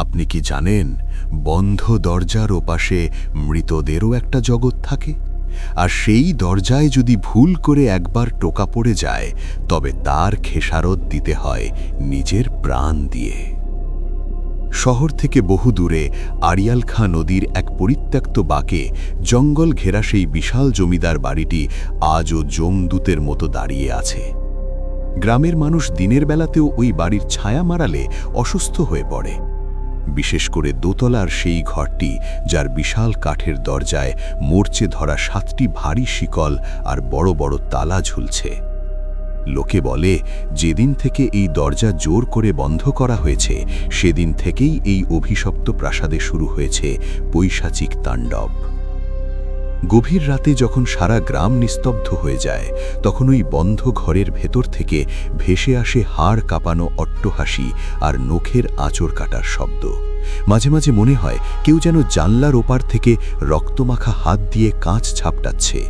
আপনি কি জানেন, বন্ধ দরজার ওপাশে মৃতদেরও একটা জগৎ থাকে? আর সেই দরজায় যদি ভুল করে একবার টোকা পড়ে যায়, তবে তার খেসারত দিতে হয় নিজের প্রাণ দিয়ে। শহর থেকে বহু দূরে আড়িয়াল খাঁ নদীর এক পরিত্যক্ত বাঁকে জঙ্গল ঘেরা সেই বিশাল জমিদার বাড়িটি আজও যমদূতের মতো দাঁড়িয়ে আছে। গ্রামের মানুষ দিনের বেলাতেও ওই বাড়ির ছায়া মারালে অসুস্থ হয়ে পড়ে। বিশেষ করে দোতলার সেই ঘরটি, যার বিশাল কাঠের দরজায় মরচে ধরা 7টি ভারী শিকল আর বড় বড় তালা ঝুলছে। লোকে বলে, যেদিন থেকে এই দরজা জোর করে বন্ধ করা হয়েছে, সেদিন থেকেই এই অভিশপ্ত প্রাসাদে শুরু হয়েছে পৈশাচিক তাণ্ডব। গভীর রাতে যখন সারা গ্রাম নিস্তব্ধ হয়ে যায়, তখন ওই বন্ধ ঘরের ভেতর থেকে ভেসে আসে হাড় কাঁপানো অট্টহাসি আর নখের আঁচড় কাটার শব্দ। মাঝে মাঝে মনে হয় কেউ যেন জানলার ওপার থেকে রক্তমাখা হাত দিয়ে কাঁচ ঝাপটাচ্ছে।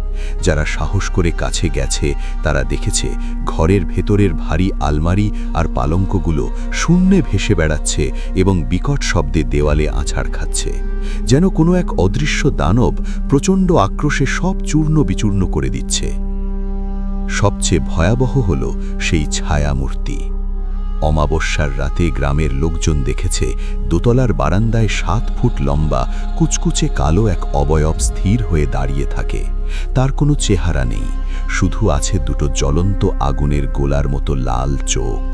যারা সাহস করে কাছে গেছে তারা দেখেছে ঘরের ভেতরের ভারী আলমারি আর পালঙ্কগুলো শূন্যে ভেসে বেড়াচ্ছে এবং বিকট শব্দে দেওয়ালে আছাড় খাচ্ছে, যেন কোনো এক অদৃশ্য দানব প্রচণ্ড আক্রোশে সব চূর্ণ বিচূর্ণ করে দিচ্ছে। সবচেয়ে ভয়াবহ হল সেই ছায়ামূর্তি। অমাবস্যার রাতে গ্রামের লোকজন দেখেছে দোতলার বারান্দায় 7 ফুট লম্বা কুচকুচে কালো এক অবয়ব স্থির হয়ে দাঁড়িয়ে থাকে। তার কোনো চেহারা নেই, শুধু আছে দুটো জ্বলন্ত আগুনের গোলার মতো লাল চোখ।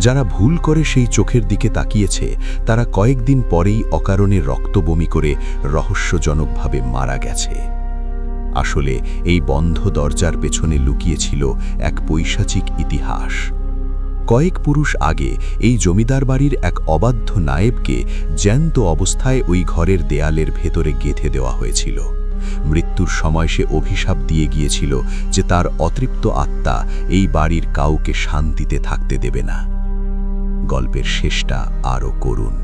যারা ভুল করে সেই চোখের দিকে তাকিয়েছে, তারা কয়েকদিন পরেই অকারণে রক্তবমি করে রহস্যজনকভাবে মারা গেছে। আসলে এই বন্ধ দরজার পেছনে লুকিয়েছিল এক পৈশাচিক ইতিহাস। কয়েক পুরুষ আগে এই জমিদার বাড়ির এক অবাধ্য নায়েবকে জ্যান্ত অবস্থায় ওই ঘরের দেয়ালের ভেতরে গেঁথে দেওয়া হয়েছিল। মৃত্যুর সময় সে অভিশাপ দিয়ে গিয়েছিল যে তার অতৃপ্ত আত্মা এই বাড়ির কাউকে শান্তিতে থাকতে দেবে না। গল্পের শেষটা আরও করুণ।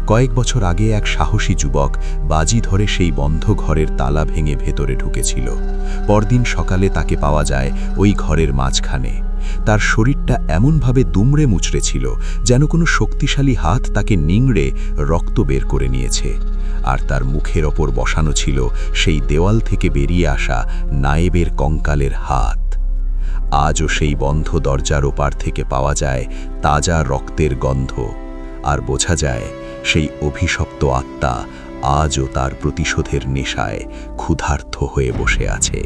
কয়েক বছর আগে এক সাহসী যুবক বাজি ধরে সেই বন্ধ ঘরের তালা ভেঙে ভেতরে ঢুকেছিল। পরদিন সকালে তাকে পাওয়া যায় ওই ঘরের মাঝখানে। তার শরীরটা এমনভাবে দুমড়ে মুচড়ে ছিল, যেন কোনো শক্তিশালী হাত তাকে নিংড়ে রক্ত বের করে নিয়েছে। আর তার মুখের ওপর বসানো ছিল সেই দেওয়াল থেকে বেরিয়ে আসা নায়েবের কঙ্কালের হাত। আজও সেই বন্ধ দরজার ওপার থেকে পাওয়া যায় তাজা রক্তের গন্ধ, আর বোঝা যায় সেই অভিশপ্ত আত্মা আজও তার প্রতিশোধের নেশায় ক্ষুধার্ত হয়ে বসে আছে।